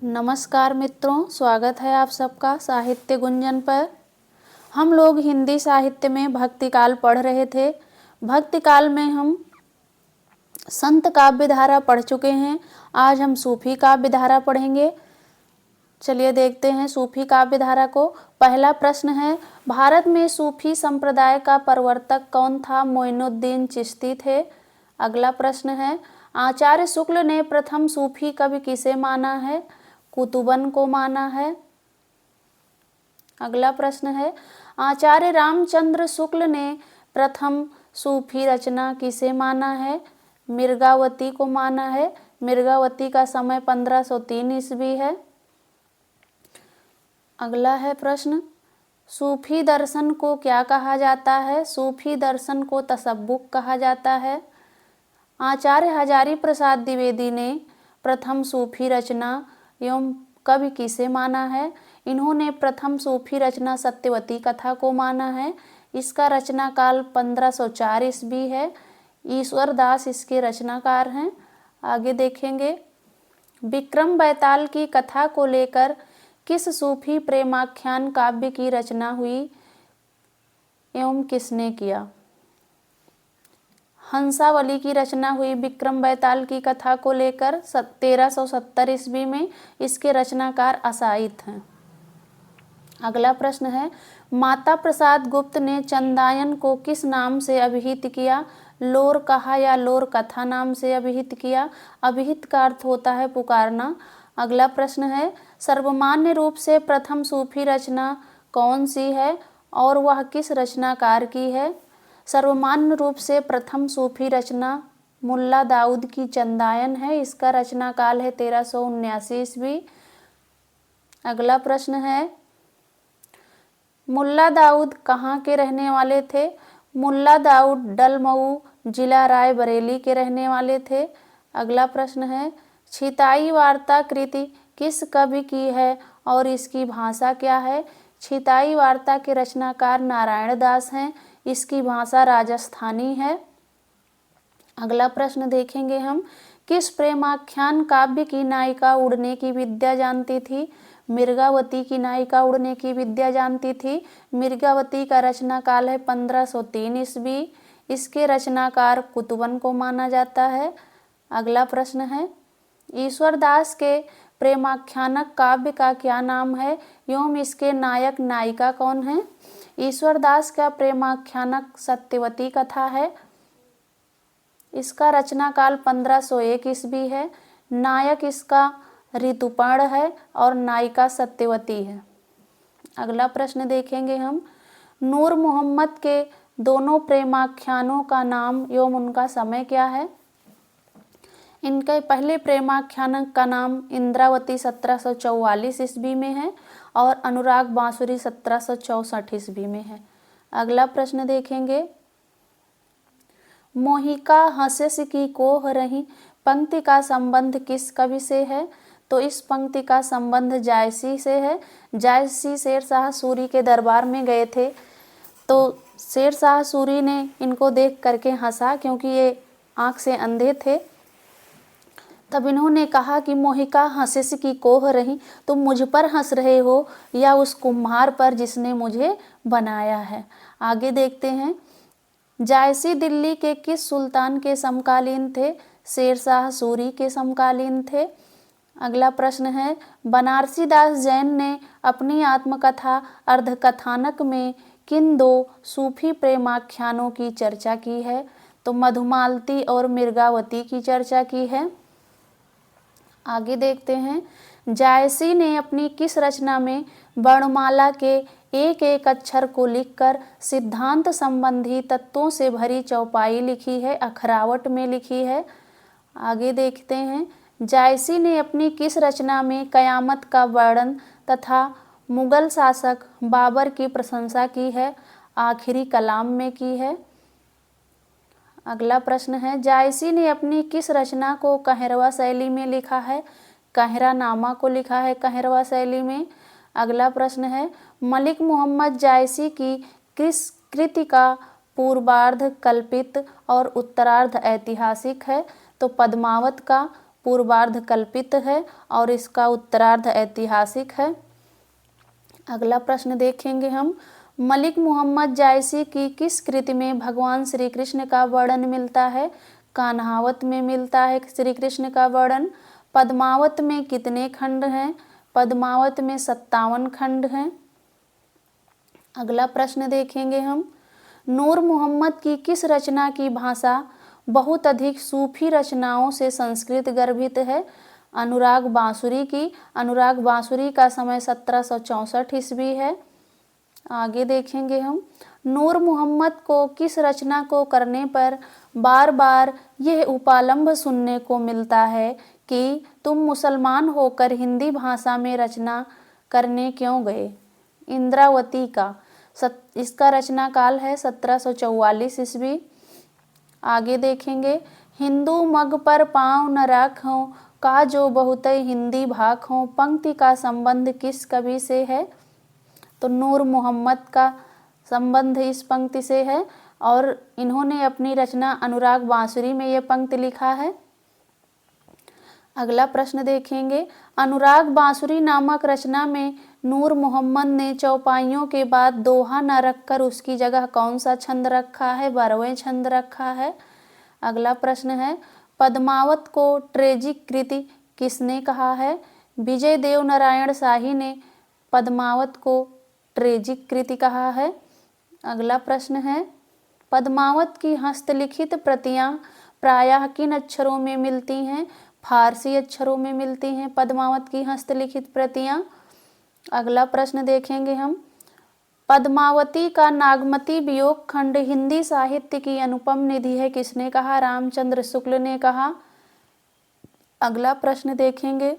नमस्कार मित्रों, स्वागत है आप सबका साहित्य गुंजन पर। हम लोग हिंदी साहित्य में भक्तिकाल पढ़ रहे थे। भक्तिकाल में हम संत काव्य धारा पढ़ चुके हैं। आज हम सूफी काव्य धारा पढ़ेंगे। चलिए देखते हैं सूफी काव्य धारा को। पहला प्रश्न है, भारत में सूफी संप्रदाय का प्रवर्तक कौन था? मोइनुद्दीन चिश्ती थे। अगला प्रश्न है, आचार्य शुक्ल ने प्रथम सूफी कवि किसे माना है? कुतुबन को माना है। अगला प्रश्न है, आचार्य रामचंद्र शुक्ल ने प्रथम सूफी रचना किसे माना है? मिर्गावती को माना है। मिर्गावती का समय 1503 ईस्वी है। अगला है प्रश्न, सूफी दर्शन को क्या कहा जाता है? सूफी दर्शन को तसब्बुक कहा जाता है। आचार्य हजारी प्रसाद द्विवेदी ने प्रथम सूफी रचना एवं कवि किसे माना है? इन्होंने प्रथम सूफी रचना सत्यवती कथा को माना है। इसका रचना काल 1504 ईस्वी है। ईश्वर दास इसके रचनाकार हैं। आगे देखेंगे, विक्रम बैताल की कथा को लेकर किस सूफी प्रेमाख्यान काव्य की रचना हुई एवं किसने किया? हंसावली की रचना हुई विक्रम बैताल की कथा को लेकर 1370 ईस्वी में। इसके रचनाकार असाइथ हैं। अगला प्रश्न है, माता प्रसाद गुप्त ने चंदायन को किस नाम से अभिहित किया? लोर कहा या लोर कथा नाम से अभिहित किया। अभिहित का अर्थ होता है पुकारना। अगला प्रश्न है, सर्वमान्य रूप से प्रथम सूफी रचना कौन सी है और वह किस रचनाकार की है? सर्वमान्य रूप से प्रथम सूफी रचना मुल्ला दाऊद की चंदायन है। इसका रचना काल है 1379 ईस्वी। अगला प्रश्न है, मुल्ला दाऊद कहाँ के रहने वाले थे? मुल्ला दाऊद डलमऊ जिला रायबरेली के रहने वाले थे। अगला प्रश्न है, छिताई वार्ता कृति किस कवि की है और इसकी भाषा क्या है? छिताई वार्ता के रचनाकार नारायण दास हैं। इसकी भाषा राजस्थानी है। अगला प्रश्न देखेंगे हम, किस प्रेमाख्यान काव्य की नायिका उड़ने की विद्या जानती थी? मिर्गावती की नायिका उड़ने की विद्या जानती थी। मिर्गावती का रचना काल है 1503 ईस्वी। इसके रचनाकार कुतुबन को माना जाता है। अगला प्रश्न है, ईश्वर दास के प्रेमाख्यानक काव्य का क्या नाम है एवं इसके नायक नायिका कौन है? ईश्वर दास का प्रेमाख्यानक सत्यवती कथा है। इसका रचना काल 1501 ईस्वी है। नायक इसका ऋतुपर्ण है और नायिका सत्यवती है। अगला प्रश्न देखेंगे हम, नूर मोहम्मद के दोनों प्रेमाख्यानों का नाम एवं उनका समय क्या है? इनके पहले प्रेमाख्यानक का नाम इंद्रावती 1744 ईस्वी में है और अनुराग बांसुरी 1764 ईस्वी में है। अगला प्रश्न देखेंगे, मोहिका हंसेस की कोह रही पंक्ति का संबंध किस कवि से है? तो इस पंक्ति का संबंध जायसी से है। जायसी शेरशाह सूरी के दरबार में गए थे तो शेरशाह सूरी ने इनको देख करके हंसा, क्योंकि ये आँख से अंधे थे। तब इन्होंने कहा कि मोहिका हंसेस की कोह रही, तुम मुझ पर हंस रहे हो या उस कुम्हार पर जिसने मुझे बनाया है। आगे देखते हैं, जायसी दिल्ली के किस सुल्तान के समकालीन थे? शेरशाह सूरी के समकालीन थे। अगला प्रश्न है, बनारसी दास जैन ने अपनी आत्मकथा अर्धकथानक में किन दो सूफी प्रेमाख्यानों की चर्चा की है? तो मधुमालती और मिर्गावती की चर्चा की है। आगे देखते हैं, जायसी ने अपनी किस रचना में वर्णमाला के एक एक अक्षर को लिखकर सिद्धांत संबंधी तत्वों से भरी चौपाई लिखी है, अखरावट में लिखी है। आगे देखते हैं, जायसी ने अपनी किस रचना में कयामत का वर्णन तथा मुगल शासक बाबर की प्रशंसा की है? आखिरी कलाम में की है। अगला प्रश्न है, जायसी ने अपनी किस रचना को कहरवा शैली में लिखा है? कहरा नामा को लिखा है कहरवा शैली में। अगला प्रश्न है, मलिक मोहम्मद जायसी की किस कृति का पूर्वार्ध कल्पित और उत्तरार्ध ऐतिहासिक है? तो पद्मावत का पूर्वार्ध कल्पित है और इसका उत्तरार्ध ऐतिहासिक है। अगला प्रश्न देखेंगे हम, मलिक मोहम्मद जायसी की किस कृति में भगवान श्री कृष्ण का वर्णन मिलता है? कान्हावत में मिलता है श्री कृष्ण का वर्णन। पद्मावत में कितने खंड हैं? पद्मावत में 57 खंड हैं। अगला प्रश्न देखेंगे हम, नूर मोहम्मद की किस रचना की भाषा बहुत अधिक सूफी रचनाओं से संस्कृत गर्भित है? अनुराग बांसुरी की। अनुराग बांसुरी का समय 1764 ईस्वी है। आगे देखेंगे हम, नूर मोहम्मद को किस रचना को करने पर बार बार यह उपालंभ सुनने को मिलता है कि तुम मुसलमान होकर हिंदी भाषा में रचना करने क्यों गए? इंद्रावती का। इसका रचना काल है 1744 ईस्वी। आगे देखेंगे, हिंदू मग पर पाँव न राखों का जो बहुत हिंदी भाख हों, पंक्ति का संबंध किस कवि से है? तो नूर मोहम्मद का संबंध इस पंक्ति से है और इन्होंने अपनी रचना अनुराग बांसुरी में यह पंक्ति लिखा है। अगला प्रश्न देखेंगे, अनुराग बांसुरी नामक रचना में नूर मोहम्मद ने चौपाइयों के बाद दोहा न रखकर उसकी जगह कौन सा छंद रखा है? 12वें छंद रखा है। अगला प्रश्न है, पद्मावत को ट्रेजिक कृति किसने कहा है? विजय देव नारायण शाही ने पद्मावत को ट्रेजिक कृति कहा है। अगला प्रश्न है, पद्मावत की हस्तलिखित प्रतियां प्रायः किन अक्षरों में मिलती हैं? फारसी अक्षरों में मिलती हैं पद्मावत की हस्तलिखित प्रतियां। अगला प्रश्न देखेंगे हम, पद्मावती का नागमती वियोग खंड हिंदी साहित्य की अनुपम निधि है किसने कहा? रामचंद्र शुक्ल ने कहा। अगला प्रश्न देखेंगे,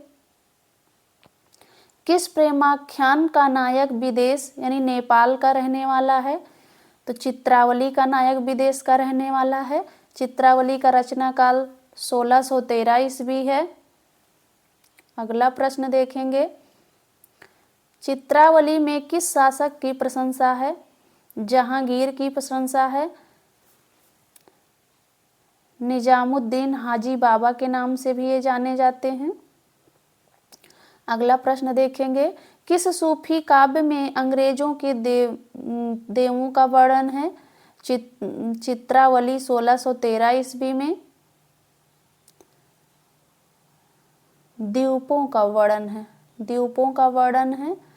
किस प्रेमाख्यान का नायक विदेश यानी नेपाल का रहने वाला है? तो चित्रावली का नायक विदेश का रहने वाला है। चित्रावली का रचना काल 1613 ईस्वी है। अगला प्रश्न देखेंगे, चित्रावली में किस शासक की प्रशंसा है? जहांगीर की प्रशंसा है। निजामुद्दीन हाजी बाबा के नाम से भी ये जाने जाते हैं। अगला प्रश्न देखेंगे, किस सूफी काव्य में अंग्रेजों के देवों का वर्णन है? चित्रावली 1613 ईस्वी में द्वीपों का वर्णन है। द्वीपों का वर्णन है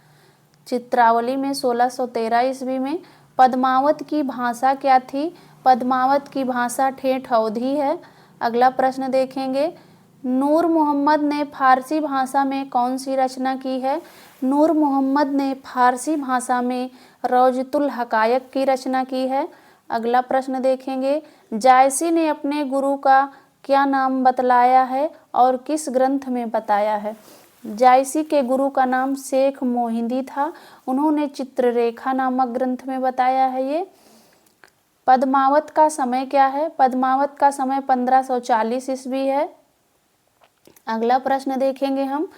चित्रावली में 1613 ईस्वी में। पद्मावत की भाषा क्या थी? पद्मावत की भाषा ठेठ अवधी है। अगला प्रश्न देखेंगे, नूर मोहम्मद ने फारसी भाषा में कौन सी रचना की है? नूर मोहम्मद ने फारसी भाषा में रौजतुल हकायक की रचना की है। अगला प्रश्न देखेंगे, जायसी ने अपने गुरु का क्या नाम बतलाया है और किस ग्रंथ में बताया है? जायसी के गुरु का नाम शेख मोहिंदी था। उन्होंने चित्ररेखा नामक ग्रंथ में बताया है ये। पद्मावत का समय क्या है? पद्मावत का समय 1540 ईस्वी है। अगला प्रश्न देखेंगे हम,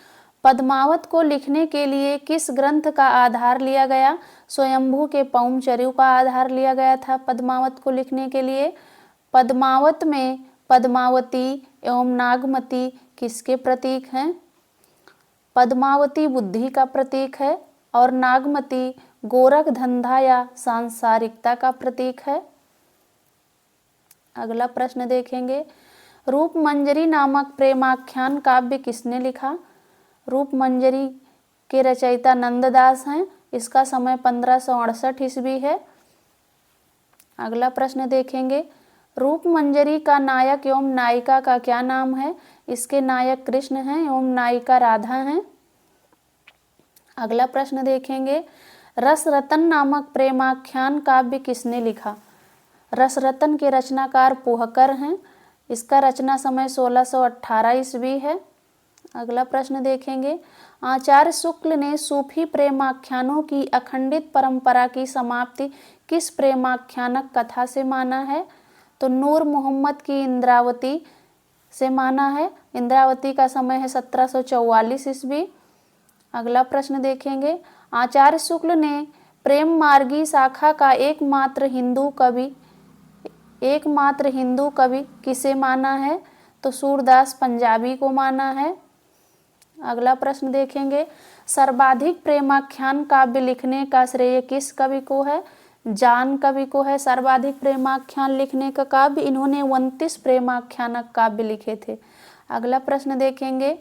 पद्मावत को लिखने के लिए किस ग्रंथ का आधार लिया गया? स्वयंभू के पौमचर्यु का आधार लिया गया था पद्मावत को लिखने के लिए। पद्मावत में पद्मावती एवं नागमती किसके प्रतीक हैं? पद्मावती बुद्धि का प्रतीक है और नागमती गोरख धंधा या सांसारिकता का प्रतीक है। अगला प्रश्न देखेंगे, रूपमंजरी नामक प्रेमाख्यान काव्य किसने लिखा? रूपमंजरी के रचयिता नंददास हैं। इसका समय 1568 ईस्वी है। अगला प्रश्न देखेंगे, रूपमंजरी का नायक एवं नायिका का क्या नाम है? इसके नायक कृष्ण हैं एवं नायिका राधा हैं। अगला प्रश्न देखेंगे, रसरतन नामक प्रेमाख्यान काव्य किसने लिखा? रसरतन के रचनाकार पोहकर हैं। इसका रचना समय 1618 ईस्वी है। अगला प्रश्न देखेंगे, आचार्य शुक्ल ने सूफी प्रेमाख्यानों की अखंडित परंपरा की समाप्ति किस प्रेमाख्यानक कथा से माना है? तो नूर मोहम्मद की इंद्रावती से माना है। इंद्रावती का समय है 1744 ईस्वी। अगला प्रश्न देखेंगे, आचार्य शुक्ल ने प्रेम मार्गी शाखा का एकमात्र हिंदू कवि किसे माना है? तो सूरदास पंजाबी को माना है। अगला प्रश्न देखेंगे, सर्वाधिक प्रेमाख्यान काव्य लिखने का श्रेय किस कवि को है? जान कवि को है सर्वाधिक प्रेमाख्यान लिखने का काव्य। इन्होंने 29 प्रेमाख्यानक काव्य लिखे थे। अगला प्रश्न देखेंगे,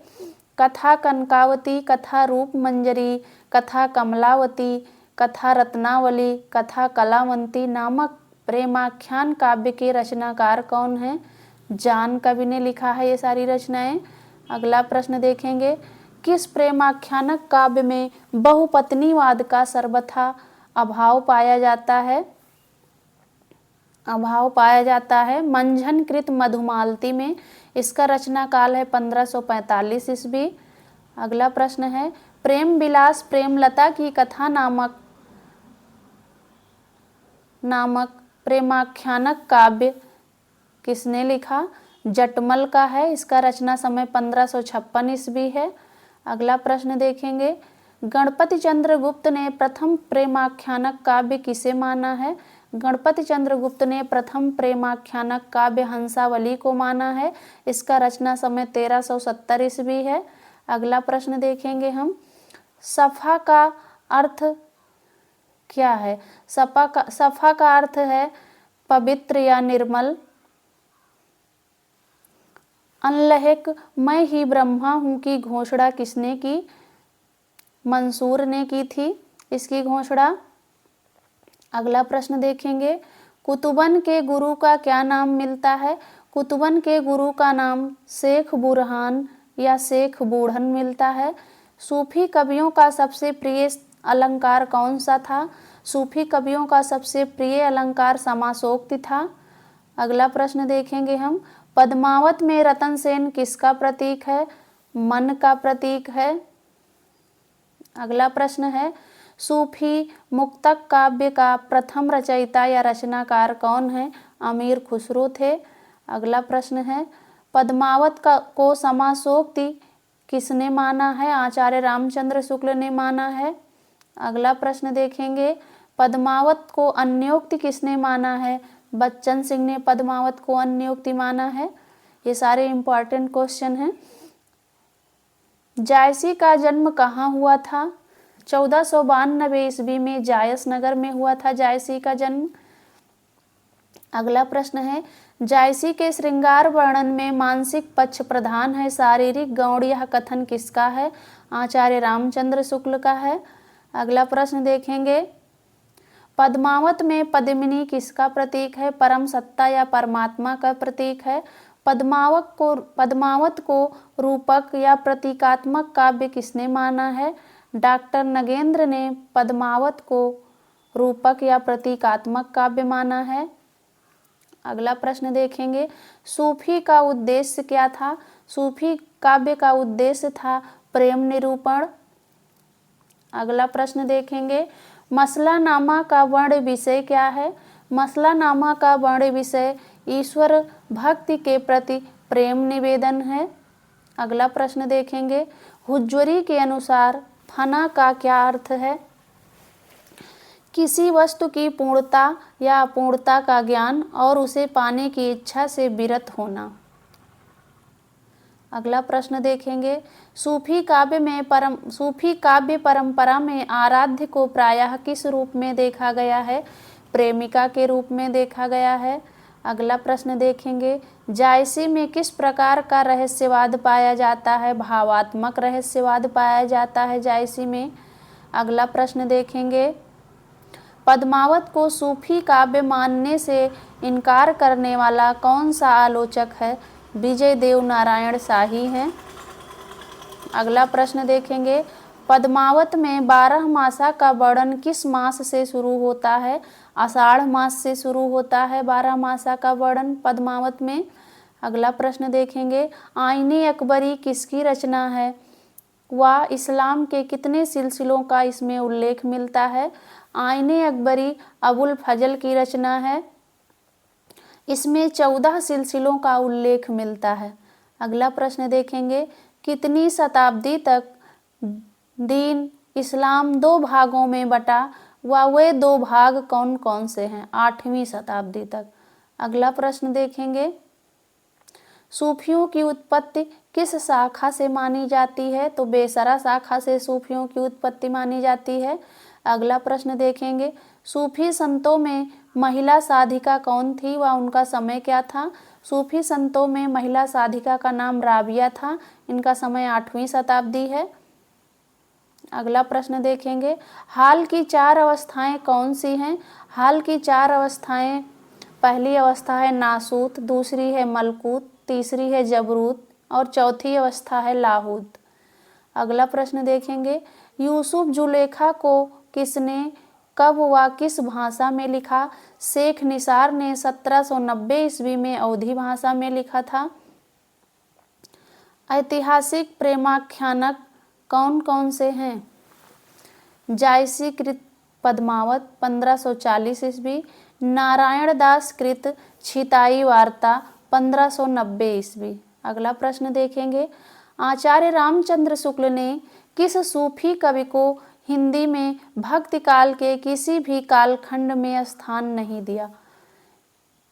कथा कनकावती, कथा रूप मंजरी, कथा कमलावती, कथा रत्नावली, कथा कलावंती नामक प्रेमाख्यान काव्य के रचनाकार कौन हैं? जान कवि ने लिखा है ये सारी रचनाएं। अगला प्रश्न देखेंगे, किस प्रेमाख्यानक काव्य में बहुपत्नीवाद का सर्वथा अभाव पाया जाता है? अभाव पाया जाता है मंझन कृत मधुमालती में। इसका रचना काल है 1545 ईस्वी। अगला प्रश्न है, प्रेम विलास प्रेमलता की कथा नामक प्रेमाख्यानक काव्य किसने लिखा? जटमल का है। इसका रचना समय 1556 ईस्वी है। अगला प्रश्न देखेंगे, गणपति चंद्रगुप्त ने प्रथम प्रेमाख्यानक काव्य किसे माना है? गणपति चंद्रगुप्त ने प्रथम प्रेमाख्यानक काव्य हंसावली को माना है। इसका रचना समय 1370 ईस्वी है। अगला प्रश्न देखेंगे हम, सफा का अर्थ क्या है? सफा का अर्थ है पवित्र या निर्मल। अनलहक मैं ही ब्रह्मा हूँ की घोषणा किसने की? मंसूर ने की थी इसकी घोषणा। अगला प्रश्न देखेंगे, कुतुबन के गुरु का क्या नाम मिलता है? कुतुबन के गुरु का नाम शेख बुरहान या शेख बूढ़न मिलता है। सूफी कवियों का सबसे प्रिय अलंकार कौन सा था? सूफी कवियों का सबसे प्रिय अलंकार समासोक्ति था। अगला प्रश्न देखेंगे हम, पद्मावत में रतन सेन किसका प्रतीक है? मन का प्रतीक है। अगला प्रश्न है, सूफी मुक्तक काव्य का प्रथम रचयिता या रचनाकार कौन है? अमीर खुसरो थे। अगला प्रश्न है, पद्मावत को समासोक्ति किसने माना है? आचार्य रामचंद्र शुक्ल ने माना है। अगला प्रश्न देखेंगे, पद्मावत को अन्योक्ति किसने माना है? बच्चन सिंह ने पद्मावत को अन्योक्ति माना है। ये सारे इंपॉर्टेंट क्वेश्चन हैं। जायसी का जन्म कहाँ हुआ था? 1492 ईस्वी में जायस नगर में हुआ था जायसी का जन्म। अगला प्रश्न है, जायसी के श्रृंगार वर्णन में मानसिक पक्ष प्रधान है, शारीरिक गौण यह कथन किसका है? आचार्य रामचंद्र शुक्ल का है। अगला प्रश्न देखेंगे, पद्मावत में पद्मिनी किसका प्रतीक है? परम सत्ता या परमात्मा का प्रतीक है। पद्मावत को रूपक या प्रतीकात्मक काव्य किसने माना है? डॉक्टर नगेंद्र ने पद्मावत को रूपक या प्रतीकात्मक काव्य माना है। अगला प्रश्न देखेंगे, सूफी का उद्देश्य क्या था? सूफी काव्य का उद्देश्य था प्रेम निरूपण। अगला प्रश्न देखेंगे, मसलानामा का वर्ण विषय क्या है? मसलानामा का वर्ण विषय ईश्वर भक्ति के प्रति प्रेम निवेदन है। अगला प्रश्न देखेंगे, हुज्जरी के अनुसार फना का क्या अर्थ है? किसी वस्तु की पूर्णता या अपूर्णता का ज्ञान और उसे पाने की इच्छा से विरत होना। अगला प्रश्न देखेंगे, सूफी काव्य परंपरा में आराध्य को प्रायः किस रूप में देखा गया है? प्रेमिका के रूप में देखा गया है। अगला प्रश्न देखेंगे, जायसी में किस प्रकार का रहस्यवाद पाया जाता है? भावात्मक रहस्यवाद पाया जाता है जायसी में। अगला प्रश्न देखेंगे, पद्मावत को सूफी काव्य मानने से इनकार करने वाला कौन सा आलोचक है? विजय देव नारायण शाही हैं। अगला प्रश्न देखेंगे, पद्मावत में 12 मासा का वर्णन किस मास से शुरू होता है? आषाढ़ मास से शुरू होता है 12 मासा का वर्णन पद्मावत में। अगला प्रश्न देखेंगे, आईने अकबरी किसकी रचना है? वह इस्लाम के कितने सिलसिलों का इसमें उल्लेख मिलता है? आईने अकबरी अबुल फजल की रचना है। इसमें 14 सिलसिलों का उल्लेख मिलता है। अगला प्रश्न देखेंगे, कितनी शताब्दी तक दीन इस्लाम 2 भागों में बटा व वे 2 भाग कौन कौन से हैं? 8वीं शताब्दी तक। अगला प्रश्न देखेंगे, सूफियों की उत्पत्ति किस शाखा से मानी जाती है? तो बेसरा शाखा से सूफियों की उत्पत्ति मानी जाती है। अगला प्रश्न देखेंगे, सूफी संतों में महिला साधिका कौन थी व उनका समय क्या था? सूफी संतों में महिला साधिका का नाम राबिया था। इनका समय 8वीं शताब्दी है। अगला प्रश्न देखेंगे, हाल की 4 अवस्थाएं कौन सी हैं? हाल की 4 अवस्थाएं, पहली अवस्था है नासूत, दूसरी है मलकूत, तीसरी है जबरूत और चौथी अवस्था है लाहूत। अगला प्रश्न देखेंगे, यूसुफ जुलेखा को किसने, कब व किस भाषा में लिखा? शेख निसार ने 1790 ईस्वी में अवधी भाषा में लिखा था। ऐतिहासिक प्रेमाख्यानक कौन कौन से हैं? जायसी कृत पद्मावत 1540 ईस्वी, नारायण दास कृत छिताई वार्ता 1590 ईस्वी। अगला प्रश्न देखेंगे, आचार्य रामचंद्र शुक्ल ने किस सूफी कवि को हिंदी में भक्ति काल के किसी भी कालखंड में स्थान नहीं दिया?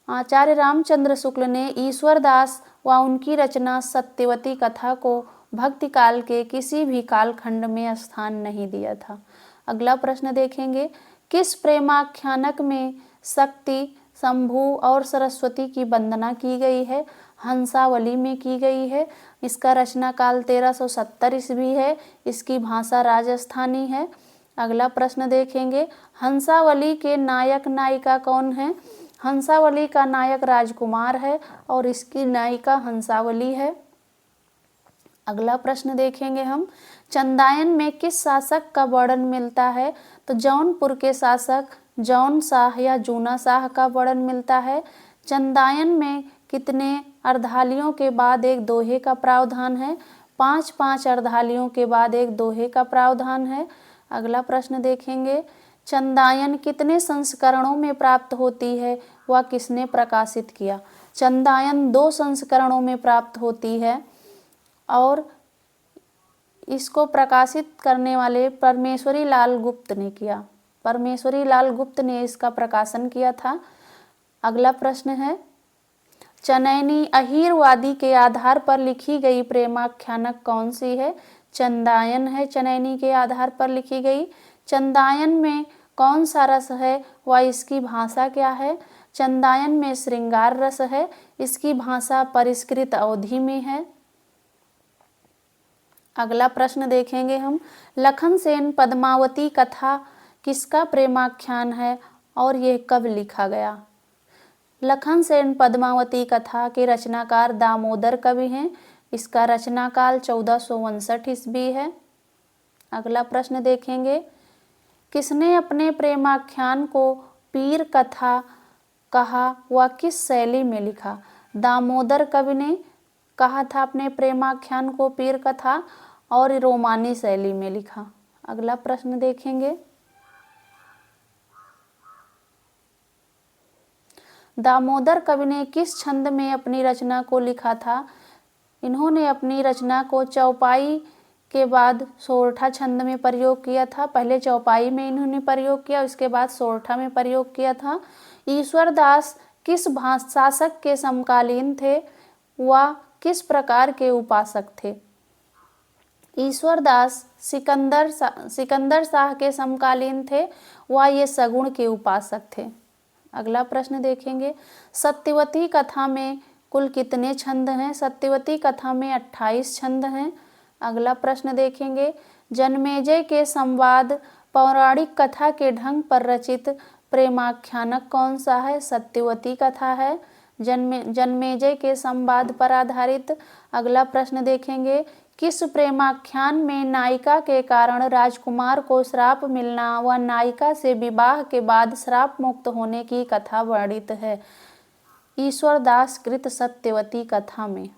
आचार्य रामचंद्र शुक्ल ने ईश्वर दास व उनकी रचना सत्यवती कथा को भक्ति काल के किसी भी कालखंड में स्थान नहीं दिया था। अगला प्रश्न देखेंगे, किस प्रेमाख्यानक में शक्ति, शंभु और सरस्वती की वंदना की गई है? हंसावली में की गई है। इसका रचना काल 1370 ईस्वी है। इसकी भाषा राजस्थानी है। अगला प्रश्न देखेंगे, हंसावली के नायक नायिका कौन है? हंसावली का नायक राजकुमार है और इसकी नायिका हंसावली है। अगला प्रश्न देखेंगे हम, चंदायन में किस शासक का वर्णन मिलता है? तो जौनपुर के शासक जौन शाह या जूना शाह का वर्णन मिलता है। चंदायन में कितने अर्धालियों के बाद एक दोहे का प्रावधान है? 5-5 अर्धालियों के बाद एक दोहे का प्रावधान है। अगला प्रश्न देखेंगे, चंदायन कितने संस्करणों में प्राप्त होती है व किसने प्रकाशित किया? चंदायन 2 संस्करणों में प्राप्त होती है और इसको प्रकाशित करने वाले परमेश्वरी लाल गुप्त ने किया। परमेश्वरी लाल गुप्त ने इसका प्रकाशन किया था। अगला प्रश्न है, चनैनी अहीरवादी के आधार पर लिखी गई प्रेमाख्यानक कौन सी है? चंदायन है, चनैनी के आधार पर लिखी गई। चंदायन में कौन सा रस है व इसकी भाषा क्या है? चंदायन में श्रृंगार रस है। इसकी भाषा परिष्कृत अवधी में है। अगला प्रश्न देखेंगे हम, लखन सेन पद्मावती कथा किसका प्रेमाख्यान है और यह कब लिखा गया? लखन सेन पद्मावती कथा के रचनाकार दामोदर कवि हैं। इसका रचनाकाल 1459 ईस्वी है। अगला प्रश्न देखेंगे, किसने अपने प्रेमाख्यान को पीर कथा कहा व किस शैली में लिखा? दामोदर कवि ने कहा था अपने प्रेमाख्यान को पीर कथा और रोमानी शैली में लिखा। अगला प्रश्न देखेंगे, दामोदर कवि ने किस छंद में अपनी रचना को लिखा था? इन्होंने अपनी रचना को चौपाई के बाद सोरठा छंद में प्रयोग किया था। पहले चौपाई में इन्होंने प्रयोग किया, उसके बाद सोरठा में प्रयोग किया था। ईश्वर दास किस शासक के समकालीन थे व किस प्रकार के उपासक थे? ईश्वर दास सिकंदर शाह के समकालीन थे व ये सगुण के उपासक थे। अगला प्रश्न देखेंगे, सत्यवती कथा में कुल कितने छंद हैं? सत्यवती कथा में 28 छंद हैं। अगला प्रश्न देखेंगे, जन्मेजय के संवाद पौराणिक कथा के ढंग पर रचित प्रेमाख्यानक कौन सा है? सत्यवती कथा है, जन्मेजय के संवाद पर आधारित। अगला प्रश्न देखेंगे, किस प्रेमाख्यान में नायिका के कारण राजकुमार को श्राप मिलना व नायिका से विवाह के बाद श्राप मुक्त होने की कथा वर्णित है? ईश्वर दास कृत सत्यवती कथा में।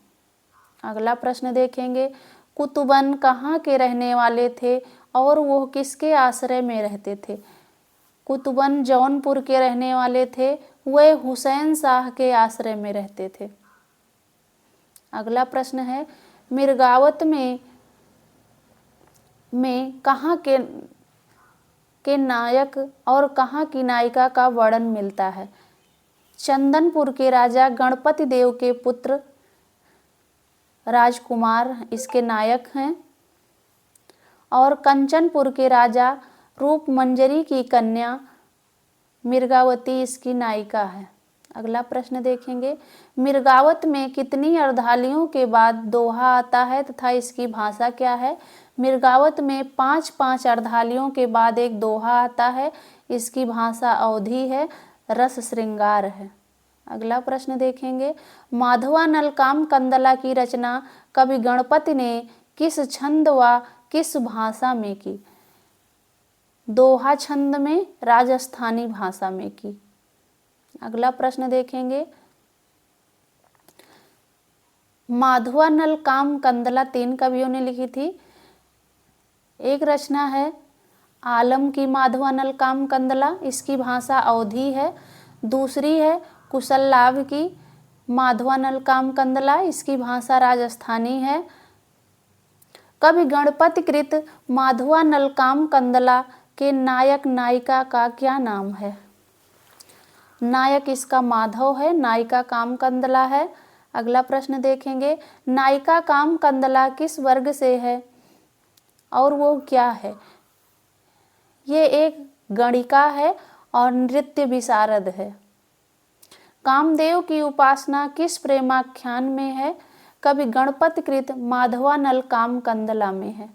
अगला प्रश्न देखेंगे, कुतुबन कहाँ के रहने वाले थे और वो किसके आश्रय में रहते थे? कुतुबन जौनपुर के रहने वाले थे, वे हुसैन शाह के आश्रय में रहते थे। अगला प्रश्न है, मिर्गावत में कहाँ के नायक और कहाँ की नायिका का वर्णन मिलता है? चंदनपुर के राजा गणपति देव के पुत्र राजकुमार इसके नायक हैं। और कंचनपुर के राजा रूपमंजरी की कन्या मिर्गावती इसकी नायिका है। अगला प्रश्न देखेंगे, मिर्गावत में कितनी अर्धालियों के बाद दोहा आता है तथा इसकी भाषा क्या है? मिर्गावत में 5-5 अर्धालियों के बाद एक दोहा आता है। इसकी भाषा अवधी है, रस श्रृंगार है। अगला प्रश्न देखेंगे, माधवानल काम कंदला की रचना कवि गणपति ने किस छंद व किस भाषा में की? दोहा छंद में, राजस्थानी भाषा में की। अगला प्रश्न देखेंगे, माधवानल काम कंदला 3 कवियों ने लिखी थी। एक रचना है आलम की माधवानल काम कंदला, इसकी भाषा अवधी है। दूसरी है कुशल लाभ की माधवानल काम कंदला, इसकी भाषा राजस्थानी है। कवि गणपति कृत माधवानल काम कंदला के नायक नायिका का क्या नाम है? नायक इसका माधव है, नायिका काम कंदला है। अगला प्रश्न देखेंगे, नायिका काम कंदला किस वर्ग से है और वो क्या है? ये एक गणिका है और नृत्य विशारद है। कामदेव की उपासना किस प्रेमाख्यान में है? कवि गणपति कृत माधवानल काम कंदला में है।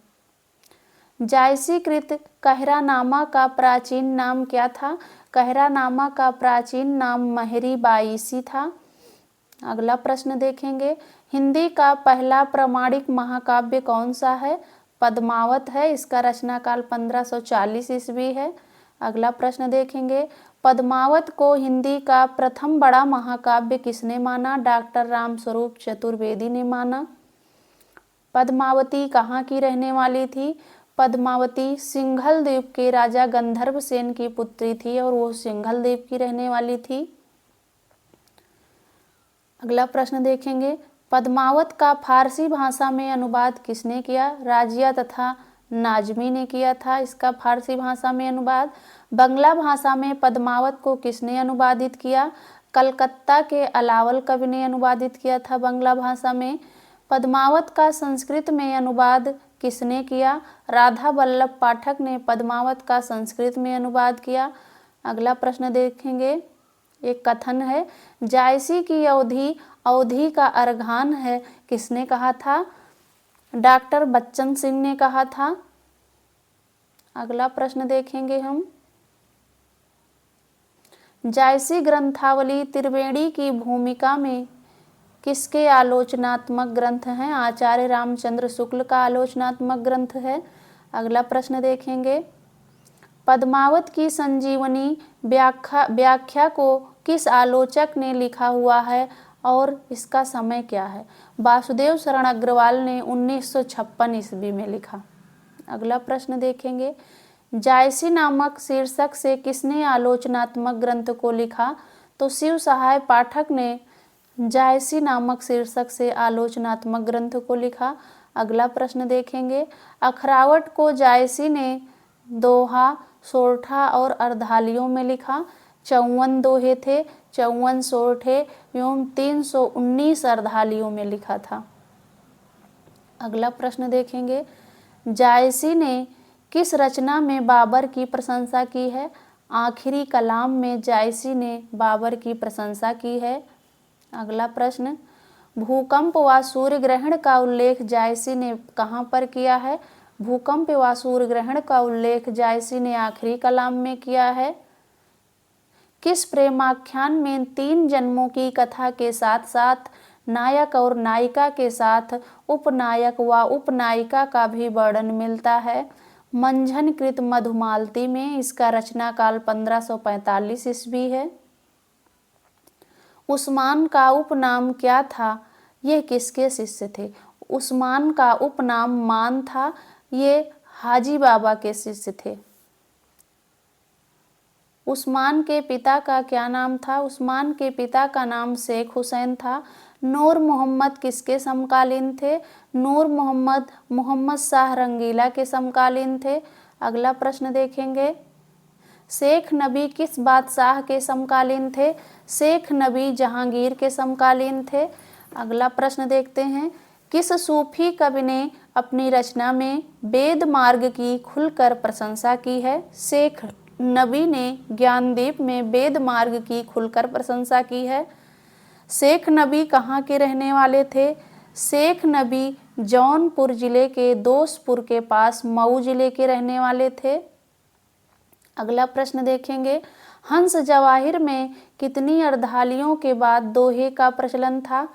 जायसी कृत कहरानामा का प्राचीन नाम क्या था? कहरानामा का प्राचीन नाम महरी बाईसी था। अगला प्रश्न देखेंगे, हिंदी का पहला प्रमाणिक महाकाव्य कौन सा है? पद्मावत है, इसका रचनाकाल 1540 ईस्वी है। अगला प्रश्न देखेंगे, पद्मावत को हिंदी का प्रथम बड़ा महाकाव्य किसने माना? डॉक्टर रामस्वरूप चतुर्वेदी ने माना। पद्मावती कहाँ की रहने वाली थी? पद्मावती सिंघल द्वीप के राजा गंधर्व सेन की पुत्री थी और वो सिंघल द्वीप की रहने वाली थी। अगला प्रश्न देखेंगे, पद्मावत का फारसी भाषा में अनुवाद किसने किया? राजिया तथा नाजमी ने किया था इसका फारसी भाषा में अनुवाद। बंगला भाषा में पद्मावत को किसने अनुवादित किया? कलकत्ता के अलावल कवि ने अनुवादित किया था बंगला भाषा में। पद्मावत का संस्कृत में अनुवाद किसने किया? राधा वल्लभ पाठक ने पद्मावत का संस्कृत में अनुवाद किया। अगला प्रश्न देखेंगे, एक कथन है, जायसी की अवधि अवधि का अर्घान है, किसने कहा था? डॉक्टर बच्चन सिंह ने कहा था। अगला प्रश्न देखेंगे हम, जायसी ग्रंथावली त्रिवेणी की भूमिका में किसके आलोचनात्मक ग्रंथ हैं? आचार्य रामचंद्र शुक्ल का आलोचनात्मक ग्रंथ है। अगला प्रश्न देखेंगे, पद्मावत की संजीवनी व्याख्या को किस आलोचक ने लिखा हुआ है और इसका समय क्या है? वासुदेव शरण अग्रवाल ने 1956 ईस्वी में लिखा। अगला प्रश्न देखेंगे, जायसी नामक शीर्षक से किसने आलोचनात्मक ग्रंथ को लिखा? तो शिव सहाय पाठक ने जायसी नामक शीर्षक से आलोचनात्मक ग्रंथ को लिखा। अगला प्रश्न देखेंगे, अखरावट को जायसी ने दोहा, सोरठा और अर्धालियों में लिखा। 54 दोहे थे, 54 सोरठे एवं 319 अर्धालियों में लिखा था। अगला प्रश्न देखेंगे, जायसी ने किस रचना में बाबर की प्रशंसा की है? आखिरी कलाम में जायसी ने बाबर की प्रशंसा की है। अगला प्रश्न, भूकंप व सूर्य ग्रहण का उल्लेख जायसी ने कहाँ पर किया है? भूकंप व सूर्य ग्रहण का उल्लेख जायसी ने आखिरी कलाम में किया है। किस प्रेमाख्यान में 3 जन्मों की कथा के साथ साथ नायक और नायिका के साथ उपनायक व उपनायिका का भी वर्णन मिलता है? मंझन कृत मधुमालती में, इसका रचनाकाल 1545 ईस्वी है। उस्मान का उपनाम क्या था? ये किसके शिष्य थे? उस्मान का उपनाम मान था, ये हाजी बाबा के शिष्य थे। उस्मान के पिता का क्या नाम था? उस्मान के पिता का नाम शेख हुसैन था। नूर मोहम्मद किसके समकालीन थे? नूर मोहम्मद मोहम्मद शाह रंगीला के समकालीन थे। अगला प्रश्न देखेंगे, शेख नबी किस बादशाह के समकालीन थे? शेख नबी जहांगीर के समकालीन थे। अगला प्रश्न देखते हैं, किस सूफी कवि ने अपनी रचना में वेद मार्ग की खुलकर प्रशंसा की है? शेख नबी ने ज्ञानदीप में वेद मार्ग की खुलकर प्रशंसा की है। शेख नबी कहाँ के रहने वाले थे? शेख नबी जौनपुर जिले के दोस्तपुर के पास मऊ जिले के रहने वाले थे। अगला प्रश्न देखेंगे, हंस जवाहिर में कितनी अर्धालियों के बाद दोहे का प्रचलन था?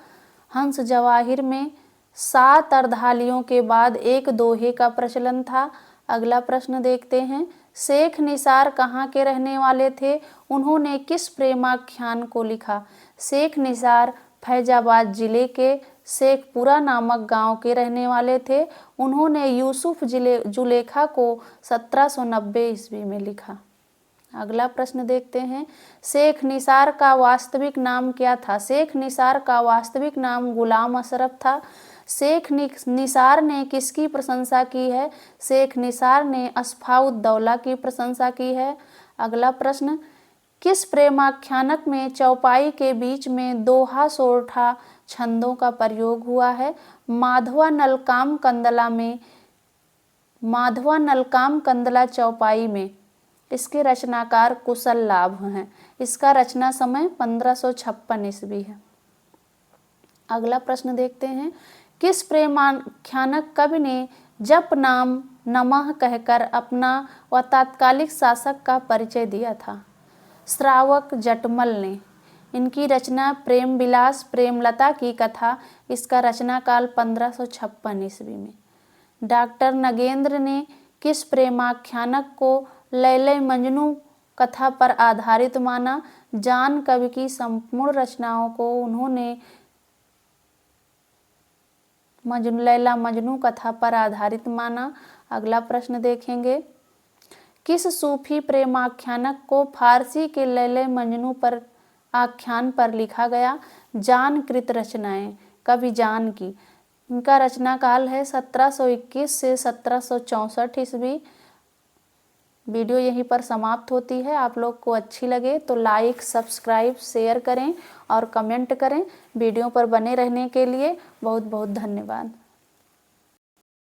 हंस जवाहिर में 7 अर्धालियों के बाद एक दोहे का प्रचलन था। अगला प्रश्न देखते हैं, शेख निसार कहाँ के रहने वाले थे? उन्होंने किस प्रेमाख्यान को लिखा? शेख निसार फैजाबाद जिले के शेखपुरा नामक गांव के रहने वाले थे। उन्होंने यूसुफ जुलेखा को 1790 ईस्वी में लिखा। अगला प्रश्न देखते हैं, शेख निसार का वास्तविक नाम क्या था? शेख निसार का वास्तविक नाम गुलाम अशरफ था। शेख निसार ने किसकी प्रशंसा की है? शेख निसार ने अस्फाउद्दौला की प्रशंसा की है। अगला प्रश्न, किस प्रेमाख्यानक में चौपाई के बीच में दोहा सोरठा छंदों का प्रयोग हुआ है? माधवा नलकाम कंदला चौपाई में। इसके रचनाकार कुशल लाभ हैं। इसका रचना समय 1556 ईस्वी है। अगला प्रश्न देखते हैं, किस प्रेमाख्यानक कवि ने जप नाम नमः कहकर अपना व तात्कालिक शासक का परिचय दिया था? श्रावक जटमल ने। इनकी रचना प्रेम विलास प्रेमलता की कथा। इसका रचना काल 1556 ईस्वी में। डॉक्टर नगेंद्र ने किस प्रेमाख्यानक को लैला मजनू कथा पर आधारित माना? जान कवि की संपूर्ण रचनाओं को उन्होंने लैला मजनू कथा पर आधारित माना। अगला प्रश्न देखेंगे, किस सूफी प्रेमाख्यानक को फारसी के लैला मजनू पर आख्यान पर लिखा गया? जान कृत रचनाएं, कवि जान की। इनका रचना काल है 1721 से 1764 ईस्वी। वीडियो यहीं पर समाप्त होती है। आप लोग को अच्छी लगे तो लाइक, सब्सक्राइब, शेयर करें और कमेंट करें। वीडियो पर बने रहने के लिए बहुत बहुत धन्यवाद।